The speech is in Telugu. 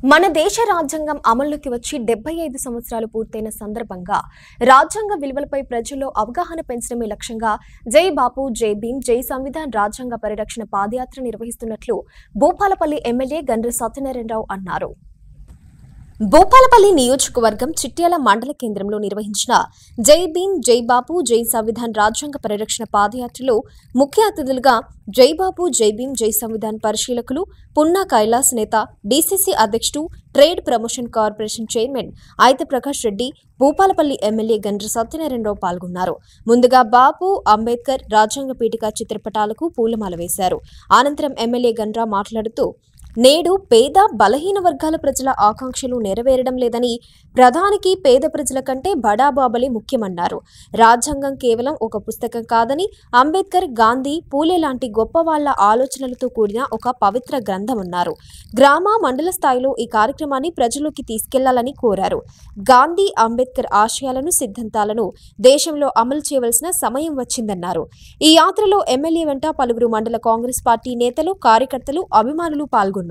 మన దేశ రాజ్యాంగం అమల్లోకి వచ్చి 75 సంవత్సరాలు పూర్తయిన సందర్భంగా రాజ్యాంగ విలువలపై ప్రజల్లో అవగాహన పెంచడమే లక్ష్యంగా జై బాపు జై భీమ్ జై సంవిధాన్ రాజ్యాంగ పరిరక్షణ పాదయాత్ర నిర్వహిస్తున్నట్లు భూపాలపల్లి ఎమ్మెల్యే గండ్ర సత్యనారాయణరావు అన్నారు. భూపాలపల్లి నియోజకవర్గం చిట్యాల మండల కేంద్రంలో నిర్వహించిన జై భీమ్ జై బాపు జై సంవిధాన్ రాజ్యాంగ పరిరక్షణ పాదయాత్రలో ముఖ్య అతిథులుగా జై బాపు జై భీమ్ జై సంవిధాన్ పరిశీలకులు పున్నా కైలాస్ నేత, డీసీసీ అధ్యక్షుడు, trade promotion corporation chairman ఐత Prakash Reddy, Bhupalpally MLA Gandra Satyanarayana Rao పాల్గొన్నారు. ముందుగా బాపు, అంబేద్కర్ రాజ్యాంగ పీఠిక చిత్రపటాలకు పూలమాల వేశారు. అనంతరం ఎమ్మెల్యే గండ్ర మాట్లాడుతూ నేడు పేద బలహీన వర్గాల ప్రజల ఆకాంక్షలు నెరవేరడం లేదని, ప్రధానికి పేద ప్రజల కంటే బడాబాబలే ముఖ్యమన్నారు. రాజ్యాంగం కేవలం ఒక పుస్తకం కాదని, అంబేద్కర్, గాంధీ, పూలే లాంటి గొప్ప వాళ్ల ఆలోచనలతో కూడిన ఒక పవిత్ర గ్రంథమన్నారు. గ్రామ, మండల స్థాయిలో ఈ కార్యక్రమాన్ని ప్రజల్లోకి తీసుకెళ్లాలని కోరారు. గాంధీ, అంబేద్కర్ ఆశయాలను, సిద్ధాంతాలను దేశంలో అమలు చేయవలసిన సమయం వచ్చిందన్నారు. ఈ యాత్రలో ఎమ్మెల్యే వెంట పలువురు మండల కాంగ్రెస్ పార్టీ నేతలు, కార్యకర్తలు, అభిమానులు పాల్గొన్నారు.